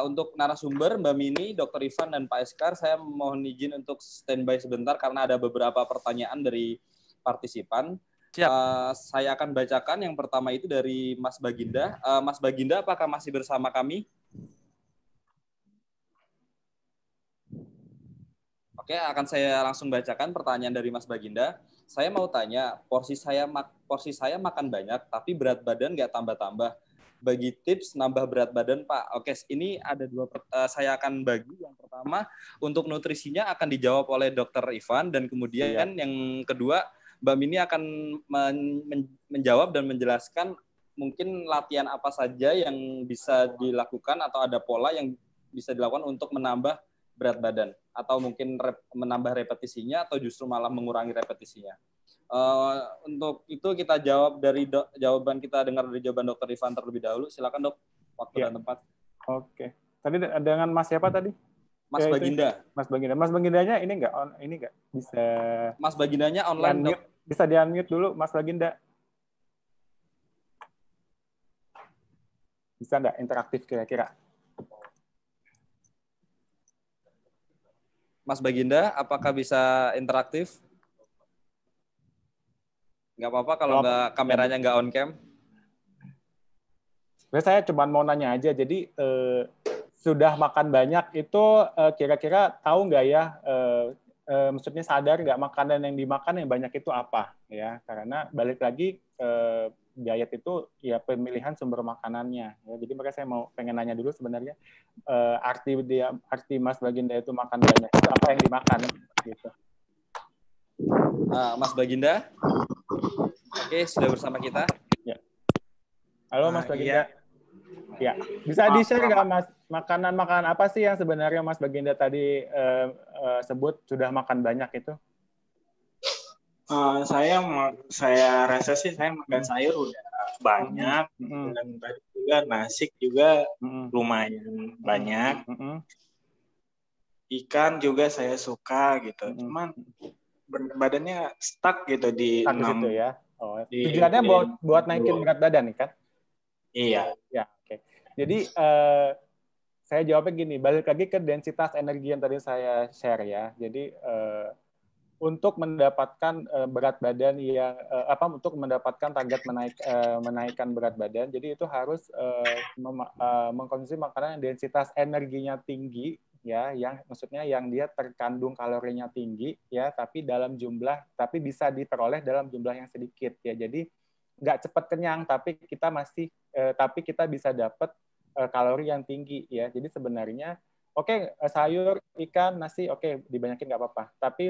Untuk narasumber Mbak Mini, Dr. Ivan, dan Pak Eskar, saya mohon izin untuk standby sebentar karena ada beberapa pertanyaan dari partisipan. Siap. Saya akan bacakan yang pertama itu dari Mas Baginda. Mas Baginda, apakah masih bersama kami? Oke, akan saya langsung bacakan pertanyaan dari Mas Baginda. Saya mau tanya, porsi saya makan banyak, tapi berat badan nggak tambah-tambah. Bagi tips nambah berat badan, Pak. Oke, ini ada saya akan bagi. Yang pertama, untuk nutrisinya akan dijawab oleh Dr. Ivan, dan kemudian yang kedua, Mbak Mini akan menjawab dan menjelaskan mungkin latihan apa saja yang bisa dilakukan atau ada pola yang bisa dilakukan untuk menambah berat badan, atau mungkin menambah repetisinya atau justru malah mengurangi repetisinya. Untuk itu kita jawab dari jawaban kita dengar dari jawaban Dr. Ivan terlebih dahulu. Silakan, Dok, waktu dan tempat. Oke. Tadi dengan Mas siapa tadi? Mas Baginda. Mas Baginda. Mas Bagindanya ini enggak bisa. Mas Bagindanya online, Dok. Bisa di-unmute dulu, Mas Baginda. Bisa enggak interaktif kira-kira? Mas Baginda, apakah bisa interaktif? Nggak apa-apa kalau kameranya nggak on cam. Saya cuma mau nanya aja, jadi sudah makan banyak itu kira-kira tahu nggak ya, maksudnya sadar nggak makanan yang dimakan yang banyak itu apa? Ya, karena balik lagi diet itu ya pemilihan sumber makanannya. Ya, jadi makanya saya pengen nanya dulu sebenarnya arti Mas Baginda itu makan banyak itu apa yang dimakan gitu. Mas Baginda, oke, sudah bersama kita. Ya. Halo Mas Baginda. Ya, bisa di-share nggak Mas makanan apa sih yang sebenarnya Mas Baginda tadi sebut sudah makan banyak itu? Saya rasa sih saya makan sayur udah banyak, dan tadi juga nasi juga lumayan banyak. Ikan juga saya suka gitu, cuman badannya stuck gitu di 6 situ ya. Oh, tujuannya buat naikin berat badan nih kan? Iya. Ya, oke. Jadi saya jawabnya gini, balik lagi ke densitas energi yang tadi saya share ya. Jadi untuk mendapatkan berat badan yang untuk mendapatkan target menaikkan berat badan, jadi itu harus mengkonsumsi makanan yang densitas energinya tinggi ya, yang maksudnya yang dia terkandung kalorinya tinggi ya, tapi bisa diperoleh dalam jumlah yang sedikit ya. Jadi nggak cepat kenyang, tapi kita bisa dapat kalori yang tinggi ya. Jadi sebenarnya sayur, ikan, nasi, dibanyakin nggak apa-apa. Tapi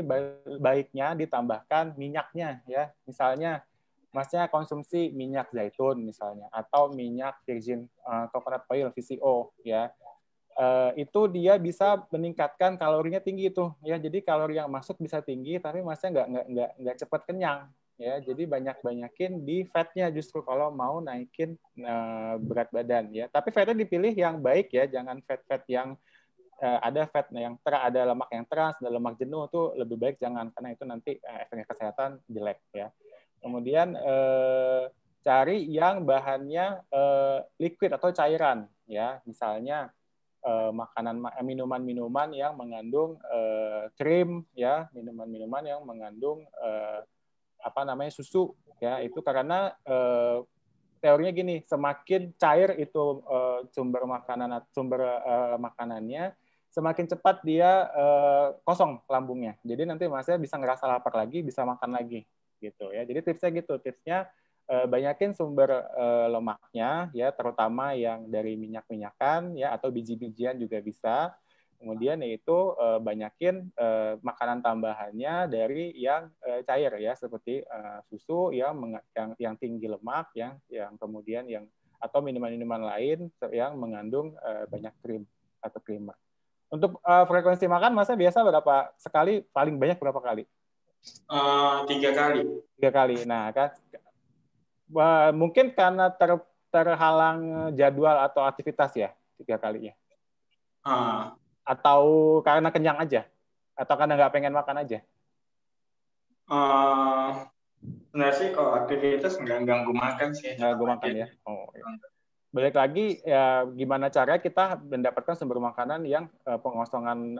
baiknya ditambahkan minyaknya ya. Misalnya, Masnya konsumsi minyak zaitun misalnya, atau minyak virgin coconut oil (VCO) ya. Itu dia bisa meningkatkan kalorinya tinggi itu ya. Jadi kalori yang masuk bisa tinggi, tapi Masnya nggak cepat kenyang ya. Jadi banyakin di fatnya justru kalau mau naikin berat badan ya. Tapi fatnya dipilih yang baik ya, jangan fat yang ada lemak yang trans, ada lemak jenuh, itu lebih baik jangan, karena itu nanti efeknya kesehatan jelek ya. Kemudian cari yang bahannya liquid atau cairan ya, misalnya minuman-minuman yang mengandung krim ya, minuman-minuman yang mengandung susu ya. Itu karena teorinya gini, semakin cair itu sumber makanannya, semakin cepat dia kosong lambungnya. Jadi nanti Masnya bisa ngerasa lapar lagi, bisa makan lagi gitu ya. Jadi tipsnya gitu, banyakin sumber lemaknya ya, terutama yang dari minyak-minyakan ya, atau biji-bijian juga bisa. Kemudian yaitu banyakin makanan tambahannya dari yang cair ya, seperti susu yang tinggi lemak, yang kemudian atau minuman-minuman lain yang mengandung banyak krim atau creamer. Untuk frekuensi makan, Masnya biasa berapa sekali? Paling banyak berapa kali? 3 kali. 3 kali. Nah, kan mungkin karena terhalang jadwal atau aktivitas ya 3 kalinya. Atau karena kenyang aja? Atau karena nggak pengen makan aja? Sebenarnya sih kalau aktivitas nggak ganggu makan sih. Nggak ganggu makan ya? Oh, iya. balik lagi ya gimana cara kita mendapatkan sumber makanan yang pengosongan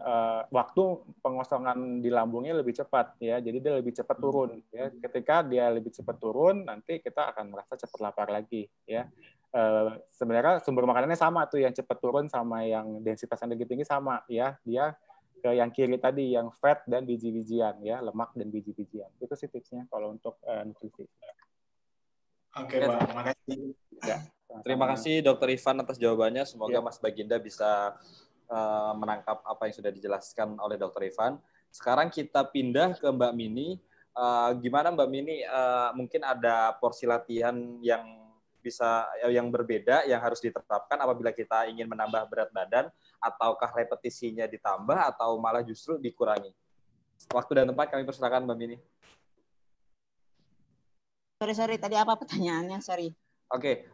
waktu pengosongan di lambungnya lebih cepat ya. Jadi dia lebih cepat turun ya. Ketika dia lebih cepat turun nanti kita akan merasa cepat lapar lagi ya. Sebenarnya sumber makanannya sama tuh, yang cepat turun sama yang densitas energi tinggi sama ya. Dia ke yang kiri tadi yang fat dan biji-bijian ya, lemak dan biji-bijian. Itu sih tipsnya kalau untuk nutrisi. Oke, Bang. Makasih. Ya. Terima kasih Dr. Ivan atas jawabannya. Semoga Ya. Mas Baginda bisa menangkap apa yang sudah dijelaskan oleh Dr. Ivan. Sekarang kita pindah ke Mbak Mini. Gimana Mbak Mini? Mungkin ada porsi latihan yang berbeda yang harus diterapkan apabila kita ingin menambah berat badan, ataukah repetisinya ditambah atau malah justru dikurangi? Waktu dan tempat kami persilakan Mbak Mini. Sorry, tadi apa pertanyaannya? Sorry. Oke,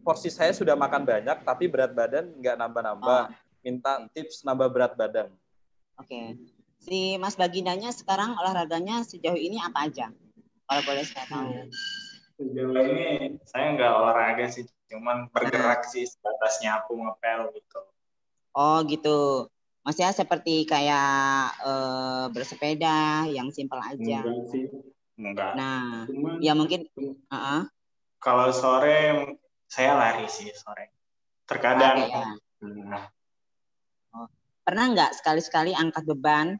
porsi saya sudah makan banyak, tapi berat badan nggak nambah-nambah. Minta tips nambah berat badan. Oke. Si Mas Bagindanya sekarang olahraganya sejauh ini apa aja? Kalau boleh saya tahu. Sejauh ini saya nggak olahraga sih, cuman bergerak sih, sebatas nyapu ngepel gitu. Oh gitu. Maksudnya seperti kayak bersepeda yang simpel aja. Enggak sih. Enggak. Nah, cuman, ya mungkin. Kalau sore saya lari sih sore. Terkadang. Ya. Pernah nggak sekali-sekali angkat beban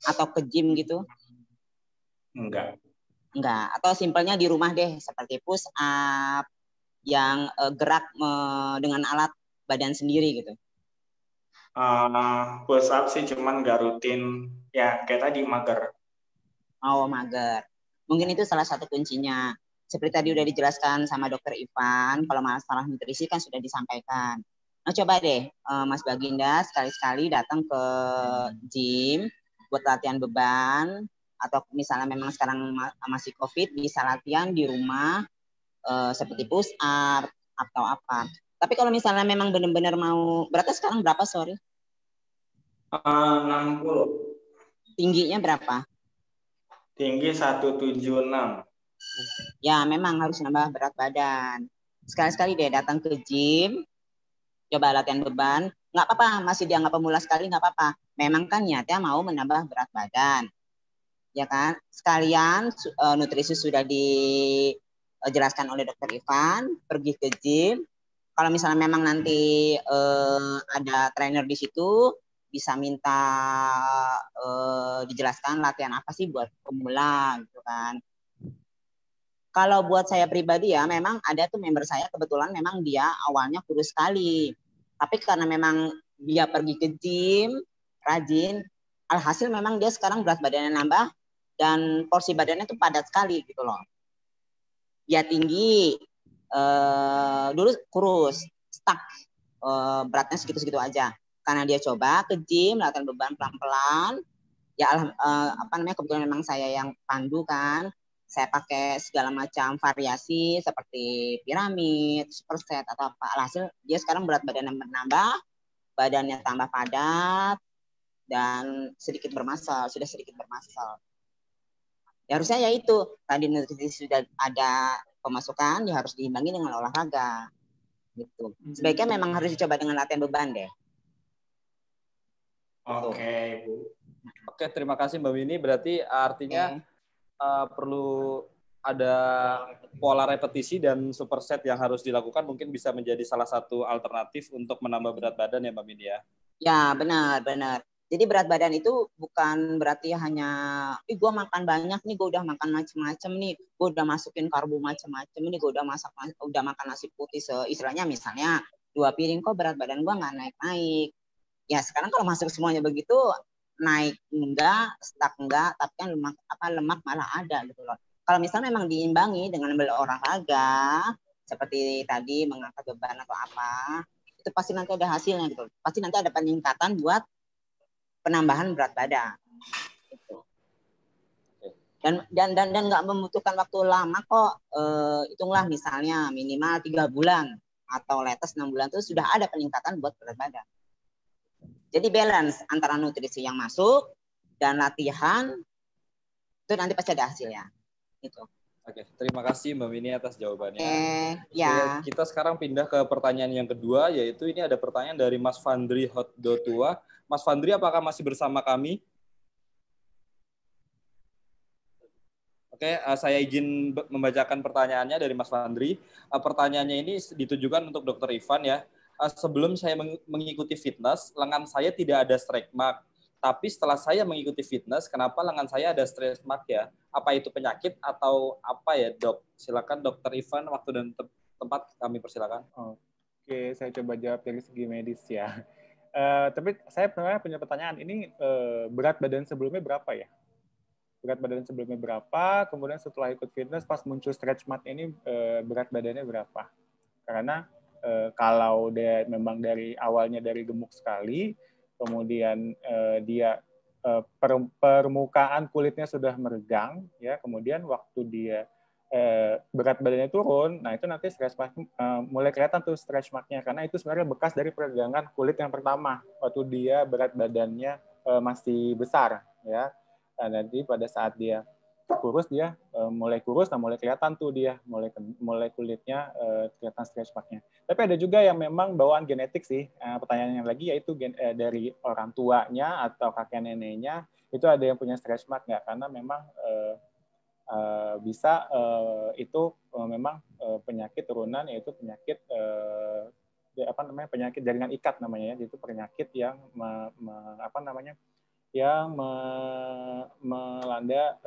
atau ke gym gitu? Enggak. Atau simpelnya di rumah deh, seperti push up yang gerak dengan alat badan sendiri gitu. Push up sih cuman nggak rutin. Ya kayak tadi mager. Oh, mager. Mungkin itu salah satu kuncinya. Seperti tadi udah dijelaskan sama Dokter Ivan, kalau masalah nutrisi kan sudah disampaikan. Nah, coba deh Mas Baginda sekali-sekali datang ke gym buat latihan beban, atau misalnya memang sekarang masih COVID, bisa latihan di rumah seperti push up atau apa. Tapi kalau misalnya memang benar-benar mau, beratnya sekarang berapa, sorry? 60. Tingginya berapa? Tinggi 176. Ya, memang harus nambah berat badan. Sekali-sekali deh datang ke gym, coba latihan beban. Nggak apa-apa, masih dianggap pemula sekali, nggak apa-apa. Memang kan niatnya mau menambah berat badan. Ya kan? Sekalian nutrisi sudah dijelaskan oleh Dokter Ivan, pergi ke gym. Kalau misalnya memang nanti ada trainer di situ, bisa minta dijelaskan latihan apa sih buat pemula gitu kan. Kalau buat saya pribadi ya, memang ada tuh member saya kebetulan memang dia awalnya kurus sekali. Tapi karena memang dia pergi ke gym, rajin, alhasil memang dia sekarang berat badannya nambah dan porsi badannya tuh padat sekali gitu loh. Dia tinggi, dulu kurus, stuck, beratnya segitu-segitu aja. Karena dia coba ke gym, latihan beban pelan-pelan, ya kebetulan memang saya yang pandu kan. Saya pakai segala macam variasi seperti piramid, superset atau apa. Alhasil dia sekarang berat badannya menambah, badannya tambah padat, dan sedikit bermasal, sudah sedikit bermasal. Ya harusnya ya itu, tadi nutrisi sudah ada pemasukan, ya harus diimbangi dengan olahraga. Gitu. Sebaiknya memang harus dicoba dengan latihan beban deh. Oke, Bu. Oke, terima kasih Mbak Winnie. Berarti artinya perlu ada pola repetisi dan superset yang harus dilakukan, mungkin bisa menjadi salah satu alternatif untuk menambah berat badan ya Mbak Winnie ya? Ya, benar. Jadi berat badan itu bukan berarti hanya, gue makan banyak nih, gue udah makan macem-macem nih, gue udah masukin karbo macem-macem nih, gue udah makan nasi putih istilahnya misalnya 2 piring, kok berat badan gue nggak naik-naik. Ya sekarang kalau masuk semuanya begitu, naik enggak, stuck enggak, tapi kan lemak malah ada gitu loh. Kalau misalnya memang diimbangi dengan berolahraga seperti tadi mengangkat beban atau apa, itu pasti nanti ada hasilnya gitu. Pasti nanti ada peningkatan buat penambahan berat badan. Gitu. Dan nggak membutuhkan waktu lama kok. Hitunglah misalnya minimal 3 bulan atau latest 6 bulan itu sudah ada peningkatan buat berat badan. Jadi balance antara nutrisi yang masuk dan latihan itu nanti pasti ada hasilnya. Gitu. Oke, terima kasih Mbak Mini atas jawabannya. Ya. Kita sekarang pindah ke pertanyaan yang kedua, yaitu ini ada pertanyaan dari Mas Fandri Hotdotua. Mas Fandri, apakah masih bersama kami? Oke, saya izin membacakan pertanyaannya dari Mas Fandri. Pertanyaannya ini ditujukan untuk Dr. Ivan ya. Sebelum saya mengikuti fitness, lengan saya tidak ada stretch mark. Tapi setelah saya mengikuti fitness, kenapa lengan saya ada stretch mark ya? Apa itu penyakit atau apa ya, Dok? Silakan Dr. Ivan, waktu dan tempat kami persilakan. Oke, saya coba jawab dari segi medis ya. Tapi saya sebenarnya punya pertanyaan, ini berat badan sebelumnya berapa ya? Berat badan sebelumnya berapa, kemudian setelah ikut fitness, pas muncul stretch mark ini berat badannya berapa? Karena kalau dia memang dari awalnya dari gemuk sekali, kemudian dia permukaan kulitnya sudah meregang, ya, kemudian waktu dia berat badannya turun, nah itu nanti stretch mark mulai kelihatan tuh stretch marknya, karena itu sebenarnya bekas dari peregangan kulit yang pertama waktu dia berat badannya masih besar, ya. Nah, nanti pada saat dia kurus, dia mulai kurus, nah mulai kelihatan tuh dia mulai kulitnya kelihatan stretch marknya. Tapi ada juga yang memang bawaan genetik sih. Pertanyaannya lagi yaitu dari orang tuanya atau kakek neneknya itu ada yang punya stretch mark nggak? Karena memang bisa itu memang penyakit turunan, yaitu penyakit penyakit jaringan ikat namanya ya. Itu penyakit yang yang melanda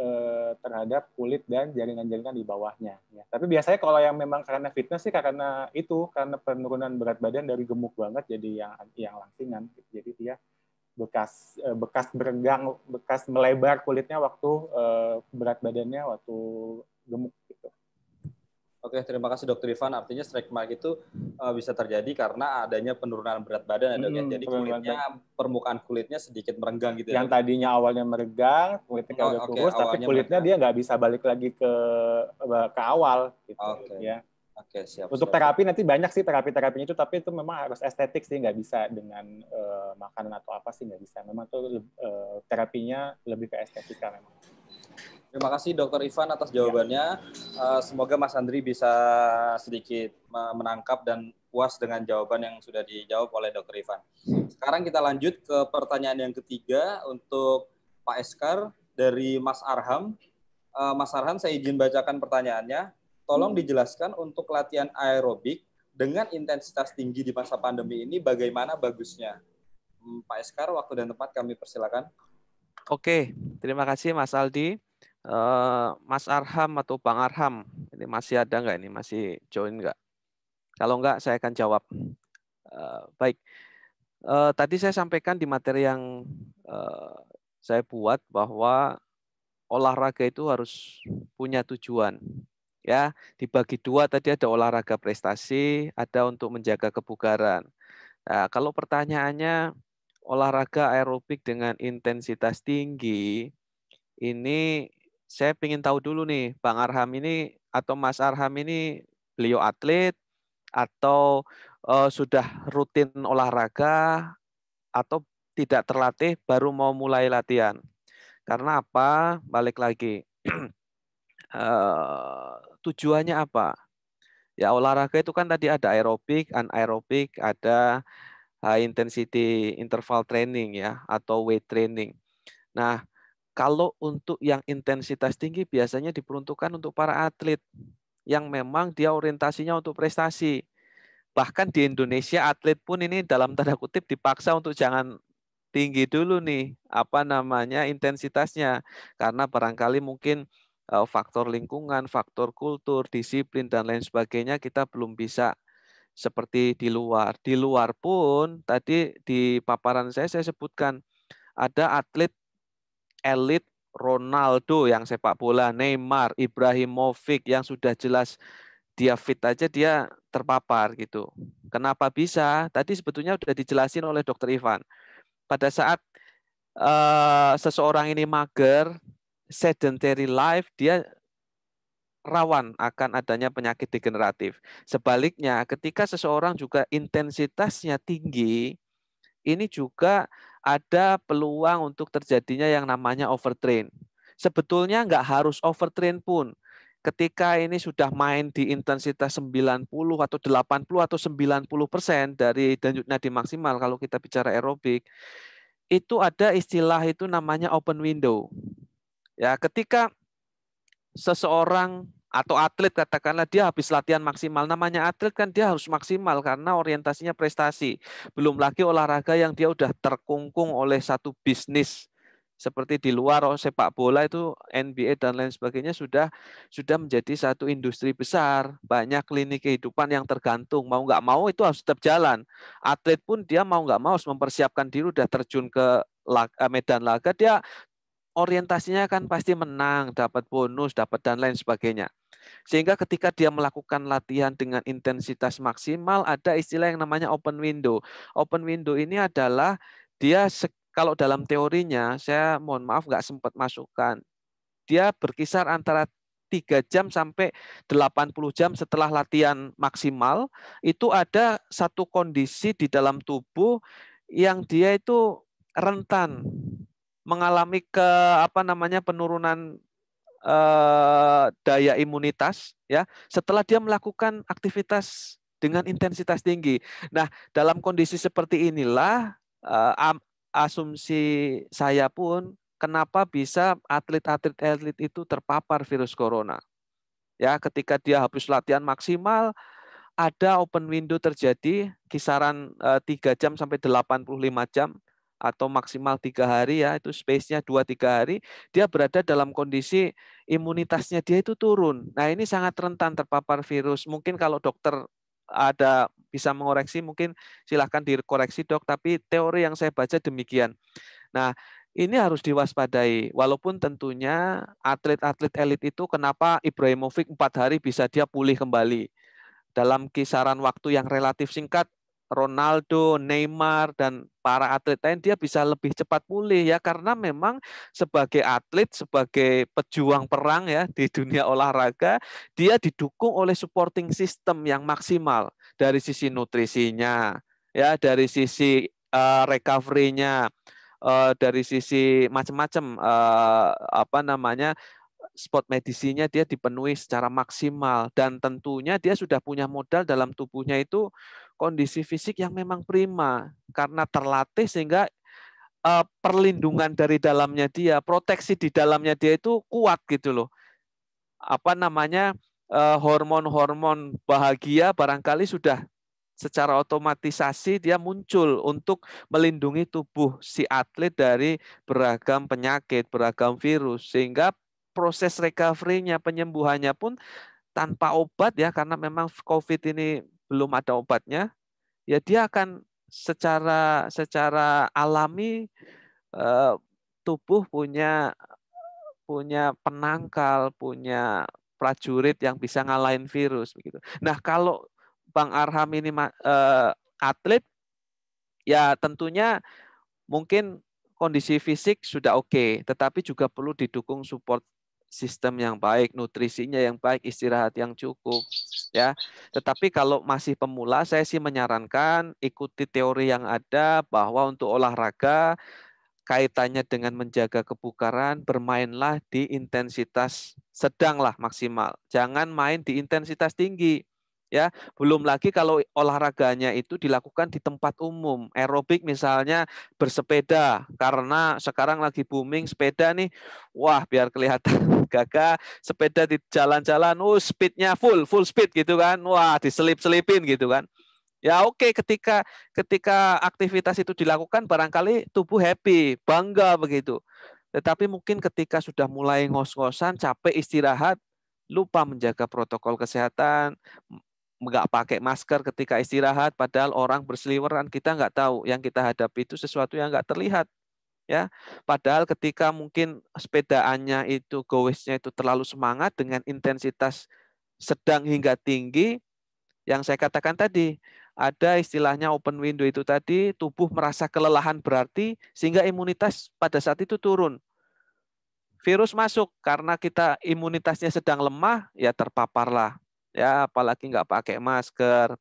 terhadap kulit dan jaringan-jaringan di bawahnya. Ya. Tapi biasanya kalau yang memang karena fitness sih karena penurunan berat badan dari gemuk banget jadi yang langsingan. Jadi dia bekas beregang, bekas melebar kulitnya waktu berat badannya waktu gemuk gitu. Oke, terima kasih Dr. Ivan. Artinya stretch mark itu bisa terjadi karena adanya penurunan berat badan, ya, Dok, ya. Jadi permukaan kulitnya sedikit merenggang gitu ya. Yang tadinya awalnya meregang, kulitnya udah kurus, tapi kulitnya dia nggak bisa balik lagi ke awal gitu. Ya. Oke, siap. Untuk terapi nanti banyak sih terapinya itu, tapi itu memang harus estetik sih, nggak bisa dengan makanan atau apa sih, nggak bisa. Memang tuh terapinya lebih ke estetika memang. Terima kasih Dr. Ivan atas jawabannya. Semoga Mas Andri bisa sedikit menangkap dan puas dengan jawaban yang sudah dijawab oleh Dr. Ivan. Sekarang kita lanjut ke pertanyaan yang ketiga untuk Pak Eskar dari Mas Arham. Mas Arham, saya izin bacakan pertanyaannya. Tolong dijelaskan untuk latihan aerobik dengan intensitas tinggi di masa pandemi ini bagaimana bagusnya? Pak Eskar, waktu dan tempat kami persilakan. Oke, terima kasih Mas Aldi. Mas Arham atau Bang Arham, ini masih ada nggak ini? Masih join nggak? Kalau nggak, saya akan jawab. Baik, tadi saya sampaikan di materi yang saya buat bahwa olahraga itu harus punya tujuan. Ya, dibagi dua tadi, ada olahraga prestasi, ada untuk menjaga kebugaran. Nah, kalau pertanyaannya olahraga aerobik dengan intensitas tinggi, ini saya ingin tahu dulu nih, Bang Arham ini atau Mas Arham ini beliau atlet atau sudah rutin olahraga atau tidak terlatih baru mau mulai latihan. Karena apa? Balik lagi. Tujuannya apa? Ya olahraga itu kan tadi ada aerobik, anaerobik, ada high intensity interval training ya atau weight training. Nah, kalau untuk yang intensitas tinggi biasanya diperuntukkan untuk para atlet yang memang dia orientasinya untuk prestasi. Bahkan di Indonesia atlet pun ini dalam tanda kutip dipaksa untuk jangan tinggi dulu nih, intensitasnya. Karena barangkali mungkin faktor lingkungan, faktor kultur, disiplin, dan lain sebagainya kita belum bisa seperti di luar. Di luar pun tadi di paparan saya sebutkan ada atlet elit Ronaldo yang sepak bola, Neymar, Ibrahimovic yang sudah jelas dia fit aja dia terpapar gitu. Kenapa bisa? Tadi sebetulnya sudah dijelasin oleh Dr. Ivan. Pada saat seseorang ini mager, sedentary life, dia rawan akan adanya penyakit degeneratif. Sebaliknya, ketika seseorang juga intensitasnya tinggi, ini juga ada peluang untuk terjadinya yang namanya overtrain. Sebetulnya nggak harus overtrain pun. ketika ini sudah main di intensitas 90 atau 80 atau 90% dari denyut nadi maksimal kalau kita bicara aerobik, itu ada istilah itu namanya open window. Ya, ketika seseorang atau atlet katakanlah dia habis latihan maksimal, namanya atlet kan dia harus maksimal karena orientasinya prestasi. Belum lagi olahraga yang dia udah terkungkung oleh satu bisnis seperti di luar sepak bola itu NBA dan lain sebagainya sudah menjadi satu industri besar, banyak lini kehidupan yang tergantung, mau nggak mau itu harus tetap jalan. Atlet pun dia mau nggak mau harus mempersiapkan diri, udah terjun ke medan laga, dia orientasinya kan pasti menang, dapat bonus, dapat dan lain sebagainya. Sehingga ketika dia melakukan latihan dengan intensitas maksimal, ada istilah yang namanya open window. Open window ini adalah dia kalau dalam teorinya, saya mohon maaf nggak sempat masukkan, dia berkisar antara 3 jam sampai 80 jam setelah latihan maksimal, itu ada satu kondisi di dalam tubuh yang dia itu rentan mengalami penurunan daya imunitas ya setelah dia melakukan aktivitas dengan intensitas tinggi. Nah, dalam kondisi seperti inilah asumsi saya pun kenapa bisa atlet itu terpapar virus corona. Ya, ketika dia habis latihan maksimal, ada open window terjadi kisaran 3 jam sampai 85 jam atau maksimal 3 hari ya, itu space-nya 2-3 hari, dia berada dalam kondisi imunitasnya dia itu turun. Nah, ini sangat rentan terpapar virus. Mungkin kalau dokter ada bisa mengoreksi, mungkin silahkan dikoreksi dok, tapi teori yang saya baca demikian. Nah, ini harus diwaspadai. Walaupun tentunya atlet-atlet elit itu kenapa Ibrahimovic 4 hari bisa dia pulih kembali. Dalam kisaran waktu yang relatif singkat, Ronaldo, Neymar, dan para atlet lain dia bisa lebih cepat pulih ya karena memang sebagai atlet, sebagai pejuang perang ya di dunia olahraga, dia didukung oleh supporting system yang maksimal dari sisi nutrisinya, ya dari sisi recovery-nya, dari sisi macam-macam spot medisinya dia dipenuhi secara maksimal dan tentunya dia sudah punya modal dalam tubuhnya itu kondisi fisik yang memang prima karena terlatih sehingga perlindungan dari dalamnya dia, proteksi di dalamnya dia itu kuat gitu loh. Hormon-hormon bahagia barangkali sudah secara otomatisasi dia muncul untuk melindungi tubuh si atlet dari beragam penyakit, beragam virus sehingga proses recovery-nya, penyembuhannya pun tanpa obat ya karena memang COVID ini belum ada obatnya, ya dia akan secara alami tubuh punya penangkal, punya prajurit yang bisa ngalahin virus begitu. Nah, kalau Bang Arham ini atlet ya tentunya mungkin kondisi fisik sudah oke, tetapi juga perlu didukung support sistem yang baik, nutrisinya yang baik, istirahat yang cukup, ya. Tetapi kalau masih pemula, saya sih menyarankan ikuti teori yang ada bahwa untuk olahraga kaitannya dengan menjaga kebugaran, bermainlah di intensitas sedanglah maksimal. Jangan main di intensitas tinggi. Ya, belum lagi kalau olahraganya itu dilakukan di tempat umum, aerobik misalnya bersepeda, karena sekarang lagi booming sepeda nih, wah biar kelihatan gagah, sepeda di jalan-jalan, speednya full speed gitu kan, wah diselip-selipin gitu kan. Ya oke, ketika aktivitas itu dilakukan barangkali tubuh happy, bangga begitu. Tetapi mungkin ketika sudah mulai ngos-ngosan, capek istirahat, lupa menjaga protokol kesehatan, nggak pakai masker ketika istirahat, padahal orang berseliweran, kita nggak tahu yang kita hadapi itu sesuatu yang nggak terlihat. Ya, padahal ketika mungkin sepedaannya itu goesnya itu terlalu semangat dengan intensitas sedang hingga tinggi, yang saya katakan tadi, ada istilahnya open window itu tadi, tubuh merasa kelelahan berarti sehingga imunitas pada saat itu turun. Virus masuk karena kita imunitasnya sedang lemah, ya terpaparlah. Ya, apalagi nggak pakai masker.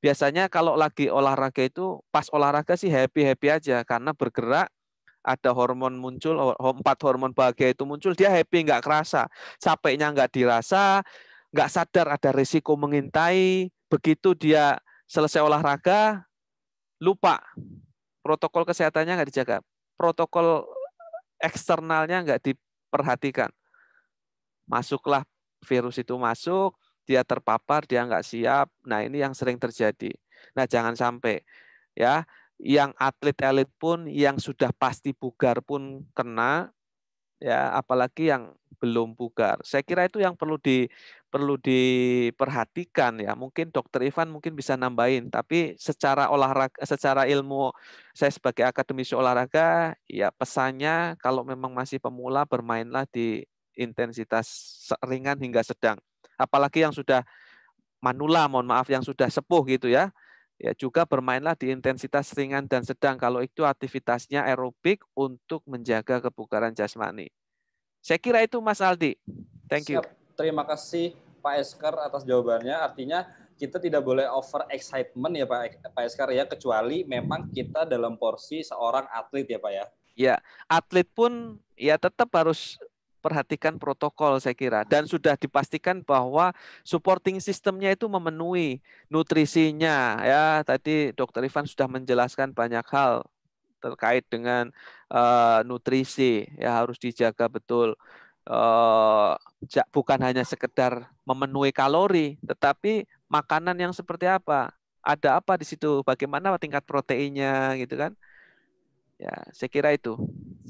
Biasanya kalau lagi olahraga itu, pas olahraga sih happy-happy aja karena bergerak, ada hormon muncul, 4 hormon bahagia itu muncul, dia happy, nggak kerasa. Capeknya nggak dirasa, nggak sadar ada risiko mengintai. Begitu dia selesai olahraga, lupa. Protokol kesehatannya nggak dijaga. Protokol eksternalnya nggak diperhatikan. Masuklah virus itu masuk, dia terpapar, dia nggak siap. Nah, ini yang sering terjadi. Nah, jangan sampai ya, yang atlet elit pun, yang sudah pasti bugar pun kena, ya, apalagi yang belum bugar. Saya kira itu yang perlu diperhatikan ya. Mungkin Dokter Ivan mungkin bisa nambahin, tapi secara olahraga, secara ilmu, saya sebagai akademisi olahraga, ya pesannya kalau memang masih pemula, bermainlah di intensitas ringan hingga sedang. Apalagi yang sudah manula, mohon maaf, yang sudah sepuh gitu ya. Ya juga bermainlah di intensitas ringan dan sedang kalau itu aktivitasnya aerobik untuk menjaga kebugaran jasmani. Saya kira itu Mas Aldi. Thank you. Siap. Terima kasih Pak Eskar atas jawabannya. Artinya kita tidak boleh over excitement ya Pak Eskar ya, kecuali memang kita dalam porsi seorang atlet ya Pak ya. Ya, atlet pun ya tetap harus perhatikan protokol saya kira, dan sudah dipastikan bahwa supporting sistemnya itu memenuhi nutrisinya ya. Tadi Dokter Ivan sudah menjelaskan banyak hal terkait dengan nutrisi ya, harus dijaga betul. Bukan hanya sekedar memenuhi kalori, tetapi makanan yang seperti apa, ada apa di situ, bagaimana tingkat proteinnya gitu kan. Ya, saya kira itu.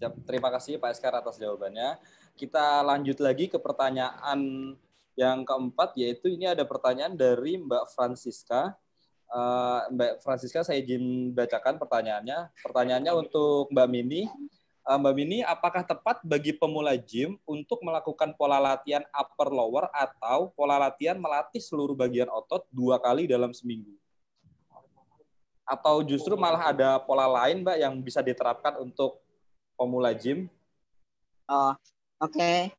Siap. Terima kasih Pak Eskar atas jawabannya. Kita lanjut lagi ke pertanyaan yang keempat, yaitu ini ada pertanyaan dari Mbak Francisca. Mbak Francisca, saya izin bacakan pertanyaannya. Pertanyaannya untuk Mbak Mini. Mbak Mini, apakah tepat bagi pemula gym untuk melakukan pola latihan upper lower atau pola latihan melatih seluruh bagian otot 2 kali dalam seminggu? Atau justru malah ada pola lain, Mbak, yang bisa diterapkan untuk pemula gym? Oh, oke.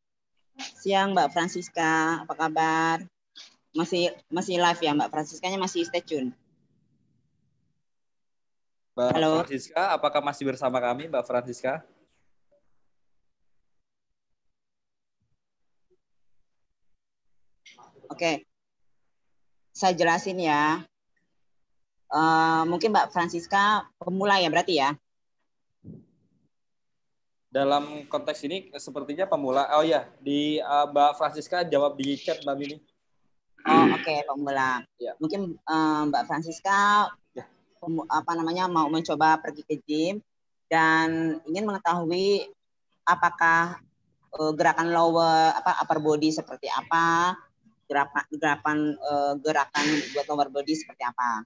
Siang Mbak Francisca, apa kabar? Masih live ya Mbak Francisca-nya, masih stay tune. Mbak Halo. Francisca, apakah masih bersama kami, Mbak Francisca? Oke. Saya jelasin ya. Mungkin Mbak Francisca pemula ya berarti ya? Dalam konteks ini sepertinya pemula. Oh ya, di Mbak Francisca jawab di chat Mbak Mini. Oh oke, pemula. Ya. Mungkin Mbak Francisca mau mencoba pergi ke gym dan ingin mengetahui apakah gerakan upper body seperti apa, gerakan buat lower body seperti apa.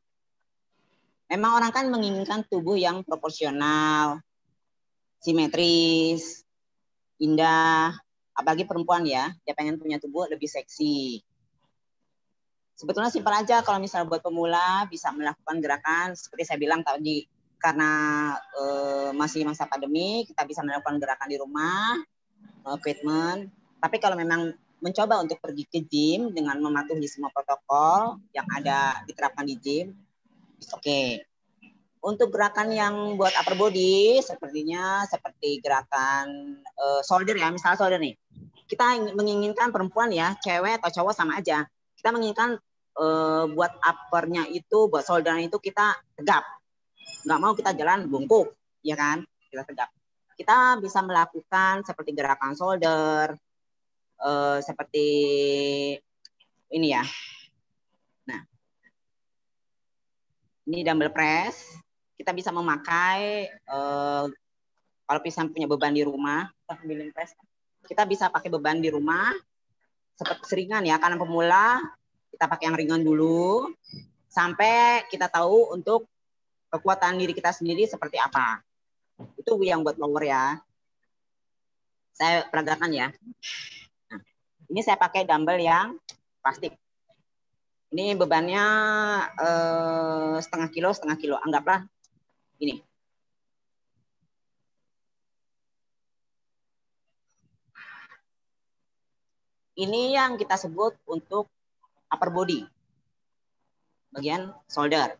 Memang orang kan menginginkan tubuh yang proporsional, simetris, indah, apalagi perempuan ya, dia pengen punya tubuh lebih seksi. Sebetulnya simpel aja kalau misalnya buat pemula bisa melakukan gerakan seperti saya bilang tadi, karena masih masa pandemi kita bisa melakukan gerakan di rumah, treatment. Tapi kalau memang mencoba untuk pergi ke gym dengan mematuhi semua protokol yang ada diterapkan di gym, oke. Untuk gerakan yang buat upper body sepertinya seperti gerakan shoulder ya, misalnya shoulder nih. Kita menginginkan perempuan ya, cewek atau cowok sama aja. Kita menginginkan buat uppernya itu, buat shouldernya itu kita tegap. Nggak mau kita jalan bungkuk, ya kan? Kita tegap. Kita bisa melakukan seperti gerakan shoulder, seperti ini ya. Nah, ini dumbbell press. Kita bisa memakai kalau bisa punya beban di rumah, kita bisa pakai beban di rumah seperti seringan ya, karena pemula kita pakai yang ringan dulu sampai kita tahu untuk kekuatan diri kita sendiri seperti apa. Itu yang buat lower ya. Saya peragakan ya. Nah, ini saya pakai dumbbell yang plastik. Ini bebannya setengah kilo, anggaplah ini. Ini yang kita sebut untuk upper body, bagian shoulder.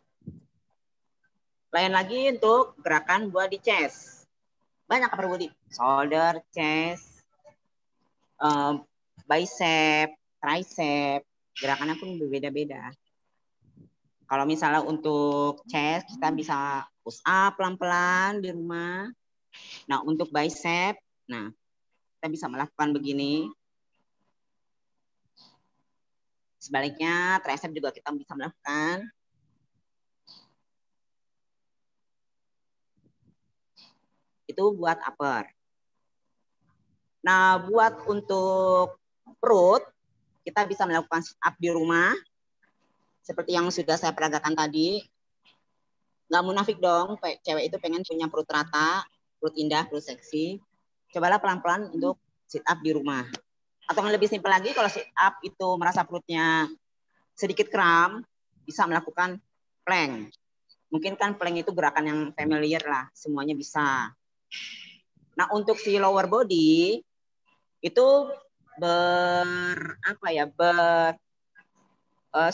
Lain lagi untuk gerakan body chest. Banyak upper body, shoulder, chest, bicep, tricep, gerakannya pun berbeda-beda. Kalau misalnya untuk chest, kita bisa push up pelan-pelan di rumah. Nah, untuk bicep, nah, kita bisa melakukan begini. Sebaliknya, tricep juga kita bisa melakukan. Itu buat upper. Nah, buat untuk perut, kita bisa melakukan sit up di rumah. Seperti yang sudah saya peragakan tadi. Nggak munafik dong, cewek itu pengen punya perut rata, perut indah, perut seksi. Cobalah pelan-pelan untuk sit up di rumah. Atau yang lebih simpel lagi, kalau sit up itu merasa perutnya sedikit kram, bisa melakukan plank. Mungkin kan plank itu gerakan yang familiar lah, semuanya bisa. Nah, untuk si lower body itu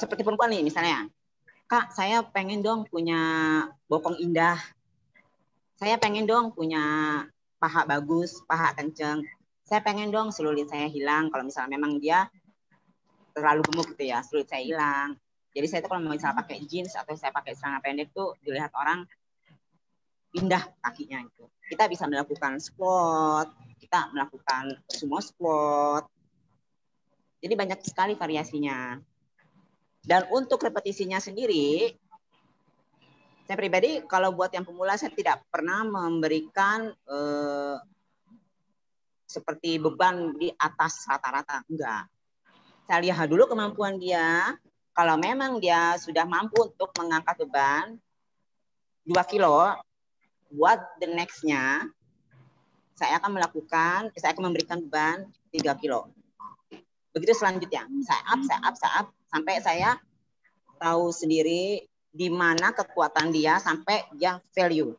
seperti perempuan nih misalnya. Kak, saya pengen dong punya bokong indah. Saya pengen dong punya paha bagus, paha kenceng. Saya pengen dong selulit saya hilang. Kalau misalnya memang dia terlalu gemuk gitu ya, selulit saya hilang. Jadi saya tuh kalau misalnya pakai jeans atau saya pakai celana pendek tuh dilihat orang indah kakinya itu. Kita bisa melakukan squat, kita melakukan sumo squat. Jadi banyak sekali variasinya. Dan untuk repetisinya sendiri, saya pribadi kalau buat yang pemula saya tidak pernah memberikan seperti beban di atas rata-rata, enggak. Saya lihat dulu kemampuan dia. Kalau memang dia sudah mampu untuk mengangkat beban 2 kilo, buat the next-nya saya akan memberikan beban 3 kilo. Begitu selanjutnya, saya up sampai saya tahu sendiri di mana kekuatan dia sampai dia value.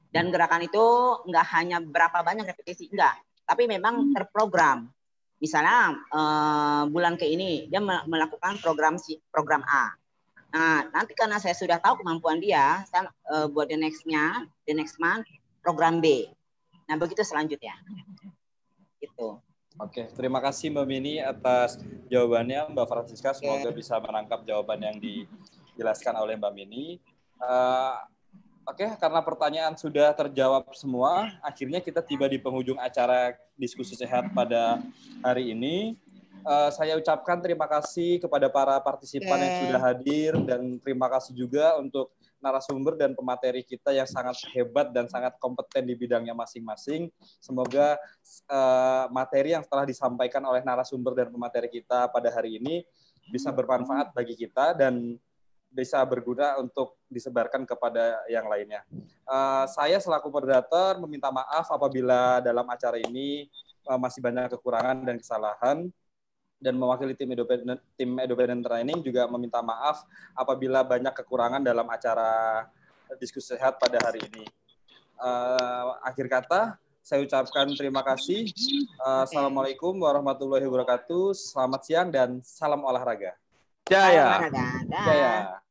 Dan gerakan itu enggak hanya berapa banyak repetisi, enggak, tapi memang terprogram. Misalnya bulan ke ini dia melakukan program A. Nah, nanti karena saya sudah tahu kemampuan dia, saya buat the next month program B. Nah, begitu selanjutnya. Gitu. Oke, terima kasih Mbak Mini atas jawabannya, Mbak Francisca. Semoga bisa menangkap jawaban yang dijelaskan oleh Mbak Mini. Oke, karena pertanyaan sudah terjawab semua, akhirnya kita tiba di penghujung acara diskusi sehat pada hari ini. Saya ucapkan terima kasih kepada para partisipan yang sudah hadir, dan terima kasih juga untuk narasumber dan pemateri kita yang sangat hebat dan sangat kompeten di bidangnya masing-masing. Semoga materi yang telah disampaikan oleh narasumber dan pemateri kita pada hari ini bisa bermanfaat bagi kita dan bisa berguna untuk disebarkan kepada yang lainnya. Saya selaku moderator meminta maaf apabila dalam acara ini masih banyak kekurangan dan kesalahan. Dan mewakili tim Independent Training juga meminta maaf apabila banyak kekurangan dalam acara diskusi sehat pada hari ini. Akhir kata, saya ucapkan terima kasih. Assalamualaikum warahmatullahi wabarakatuh. Selamat siang dan salam olahraga. Jaya. Jaya.